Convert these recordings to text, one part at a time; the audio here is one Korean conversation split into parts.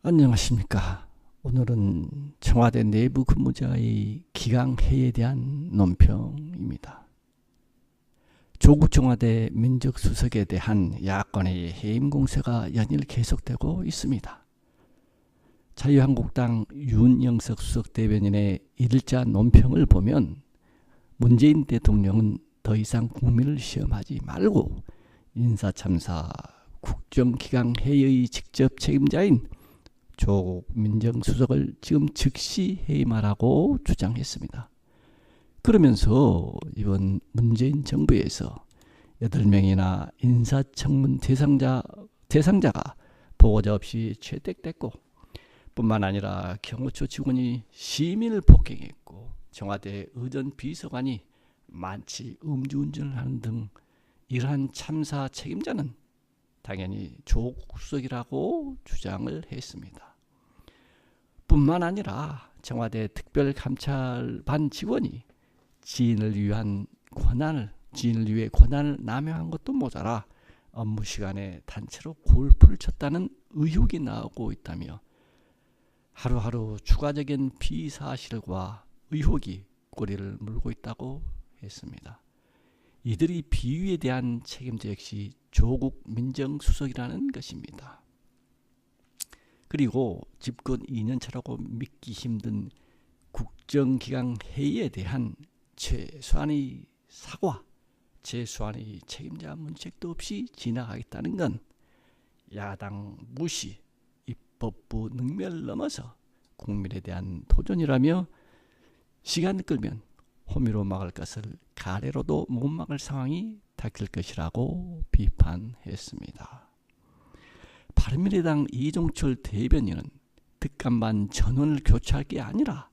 안녕하십니까. 오늘은 청와대 내부 근무자의 기강회의에 대한 논평입니다. 조국 청와대 민정수석에 대한 야권의 해임 공세가 연일 계속되고 있습니다. 자유한국당 윤영석 수석 대변인의 일자 논평을 보면 문재인 대통령은 더 이상 국민을 시험하지 말고 인사참사 국정기강회의의 직접 책임자인 조국 민정수석을 지금 즉시 해임하라고 주장했습니다. 그러면서 이번 문재인 정부에서 8명이나 인사청문 대상자가 보고자 없이 채택됐고 뿐만 아니라 경호처 직원이 시민을 폭행했고 청와대 의전비서관이 만취 음주운전을 하는 등 이러한 참사 책임자는 당연히 조국 수석이라고 주장을 했습니다. 뿐만 아니라 청와대 특별감찰반 직원이 지인을 위해 권한을 남용한 것도 모자라 업무 시간에 단체로 골프를 쳤다는 의혹이 나오고 있다며 하루하루 추가적인 비사실과 의혹이 꼬리를 물고 있다고 했습니다. 이들이 비위에 대한 책임자 역시 조국 민정수석이라는 것입니다. 그리고 집권 2년차라고 믿기 힘든 국정기강회의에 대한 최소한의 사과, 최소한의 책임자 문책도 없이 지나가겠다는 건 야당 무시, 입법부 능멸을 넘어서 국민에 대한 도전이라며 시간 끌면 호미로 막을 것을 가래로도 못 막을 상황이 닥칠 것이라고 비판했습니다. 바른미래당 이종철 대변인은 특감반 전원을 교체할 게 아니라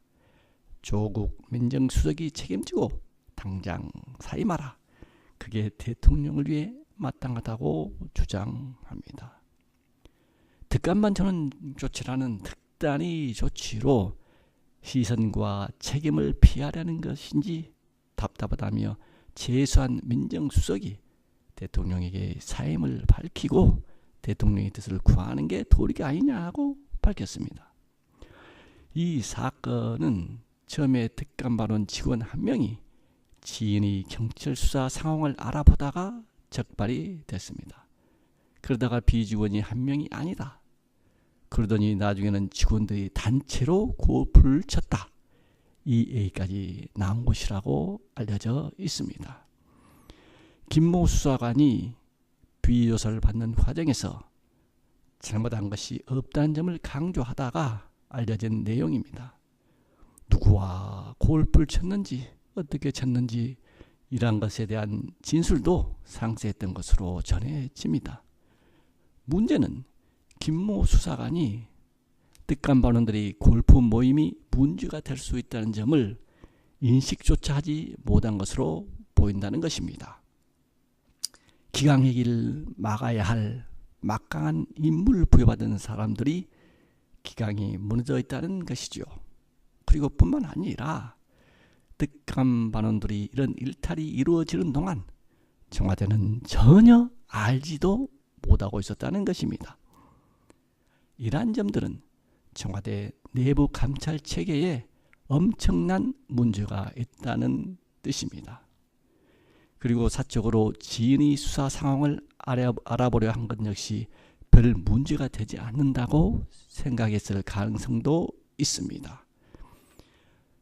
조국 민정수석이 책임지고 당장 사임하라. 그게 대통령을 위해 마땅하다고 주장합니다. 특감반 전원 조치라는 특단의 조치로 시선과 책임을 피하려는 것인지 답답하다며 최소한 민정수석이 대통령에게 사임을 밝히고 대통령의 뜻을 구하는 게 도리가 아니냐고 밝혔습니다. 이 사건은 처음에 특감반원 직원 한 명이 지인이 경찰 수사 상황을 알아보다가 적발이 됐습니다. 그러다가 비직원이 한 명이 아니다. 그러더니 나중에는 직원들이 단체로 골프를 쳤다. 이 얘기까지 나온 것이라고 알려져 있습니다. 김모 수사관이 비조사를 받는 과정에서 잘못한 것이 없다는 점을 강조하다가 알려진 내용입니다. 누구와 골프를 쳤는지 어떻게 쳤는지 이러한 것에 대한 진술도 상세했던 것으로 전해집니다. 문제는 김모 수사관이 특감반원들이 골프 모임이 문제가 될 수 있다는 점을 인식조차 하지 못한 것으로 보인다는 것입니다. 기강회의를 막아야 할 막강한 임무를 부여받은 사람들이 기강이 무너져 있다는 것이죠. 그리고 뿐만 아니라 특감반원들이 이런 일탈이 이루어지는 동안 청와대는 전혀 알지도 못하고 있었다는 것입니다. 이러한 점들은 청와대 내부 감찰 체계에 엄청난 문제가 있다는 뜻입니다. 그리고 사적으로 지인의 수사 상황을 알아보려 한 것 역시 별 문제가 되지 않는다고 생각했을 가능성도 있습니다.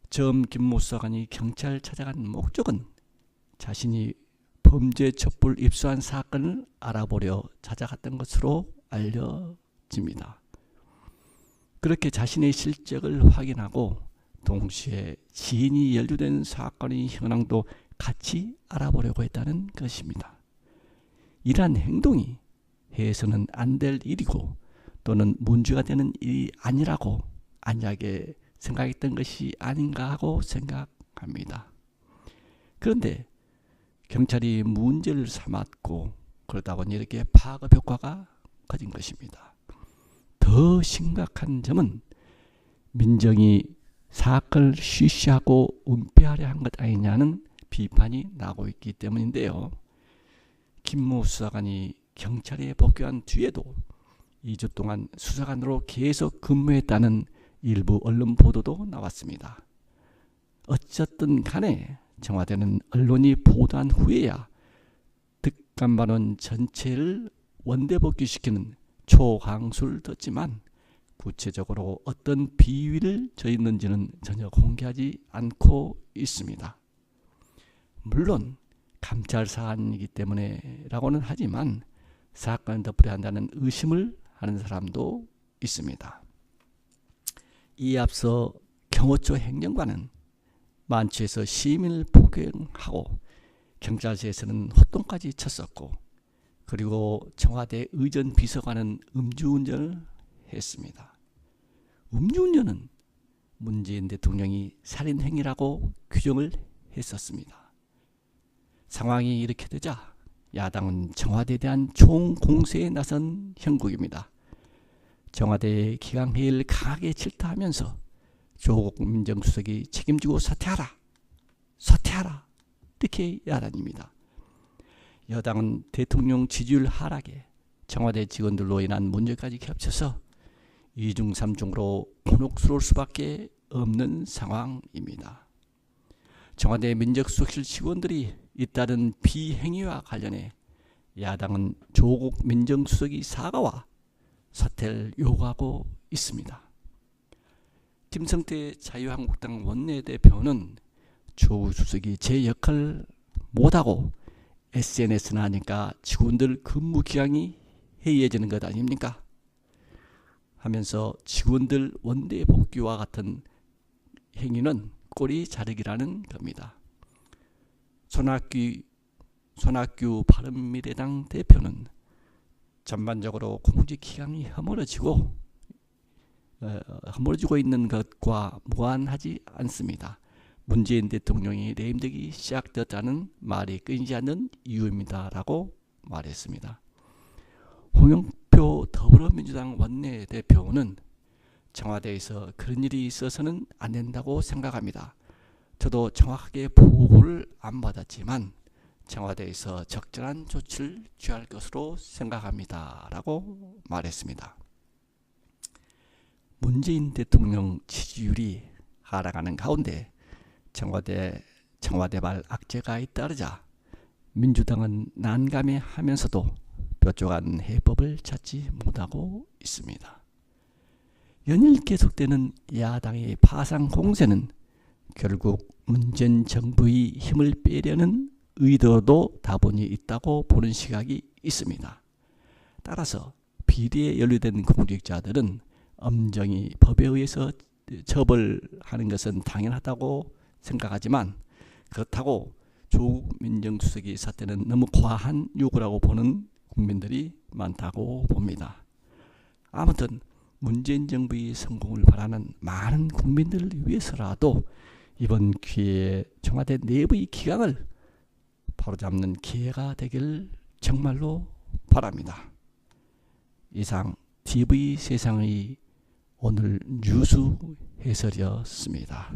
처음 김모 수사관이 경찰을 찾아간 목적은 자신이 범죄 첩보를 입수한 사건을 알아보려 찾아갔던 것으로 알려집니다. 그렇게 자신의 실적을 확인하고 동시에 지인이 연루된 사건의 현황도 같이 알아보려고 했다는 것입니다. 이러한 행동이 해서는 안 될 일이고 또는 문제가 되는 일이 아니라고 안일하게 생각했던 것이 아닌가 하고 생각합니다. 그런데 경찰이 문제를 삼았고 그러다 보니 이렇게 파급 효과가 커진 것입니다. 더 심각한 점은 민정이 사건을 쉬쉬하고 은폐하려 한 것 아니냐는 비판이 나오고 있기 때문인데요. 김모 수사관이 경찰에 복귀한 뒤에도 2주 동안 수사관으로 계속 근무했다는 일부 언론 보도도 나왔습니다. 어쨌든 간에 청와대는 언론이 보도한 후에야 특감반원 전체를 원대복귀시키는 초강수를 뒀지만 구체적으로 어떤 비위를 저했는지는 전혀 공개하지 않고 있습니다. 물론 감찰 사안이기 때문에라고는 하지만 사건을 덮으려한다는 의심을 하는 사람도 있습니다. 이에 앞서 경호처 행정관은 만취해서 시민을 폭행하고 경찰서에서는 호통까지 쳤었고, 그리고 청와대 의전 비서관은 음주운전을 했습니다. 음주운전은 문재인 대통령이 살인행위라고 규정을 했었습니다. 상황이 이렇게 되자 야당은 청와대에 대한 총공세에 나선 형국입니다. 청와대의 기강회의를 강하게 질타하면서 조국 민정수석이 책임지고 사퇴하라, 사퇴하라, 이렇게 야단입니다. 여당은 대통령 지지율 하락에 청와대 직원들로 인한 문제까지 겹쳐서 2중 3중으로 곤혹스러울 수밖에 없는 상황입니다. 청와대 민정수석실 직원들이 잇따른 비행위와 관련해 야당은 조국 민정수석이 사과와 사퇴를 요구하고 있습니다. 김성태 자유한국당 원내대표는 조국 수석이 제 역할을 못하고 SNS나 하니까 직원들 근무기간이 해이해지는 것 아닙니까? 하면서 직원들 원대 복귀와 같은 행위는 꼬리 자르기라는 겁니다. 손학규 바른미래당 대표는 전반적으로 공직기강이 허물어지고 있는 것과 무관하지 않습니다. 문재인 대통령이 내임되기 시작되었다는 말이 끊이지 않는 이유입니다. 라고 말했습니다. 홍영표 더불어민주당 원내대표는 청와대에서 그런 일이 있어서는 안 된다고 생각합니다. 저도 정확하게 보고를 안 받았지만 청와대에서 적절한 조치를 취할 것으로 생각합니다. 라고 말했습니다. 문재인 대통령 지지율이 하락하는 가운데 청와대발 악재가 잇따르자 민주당은 난감해하면서도 뾰족한 해법을 찾지 못하고 있습니다. 연일 계속되는 야당의 파상 공세는 결국 문재인 정부의 힘을 빼려는 의도도 다분히 있다고 보는 시각이 있습니다. 따라서 비리에 연루된 공직자들은 엄정히 법에 의해서 처벌하는 것은 당연하다고 생각하지만, 그렇다고 조국 민정수석의 사태는 너무 과한 요구라고 보는 국민들이 많다고 봅니다. 아무튼 문재인 정부의 성공을 바라는 많은 국민들을 위해서라도 이번 기회에 청와대 내부의 기강을 바로잡는 기회가 되길 정말로 바랍니다. 이상 TV 세상의 오늘 뉴스 해설이었습니다.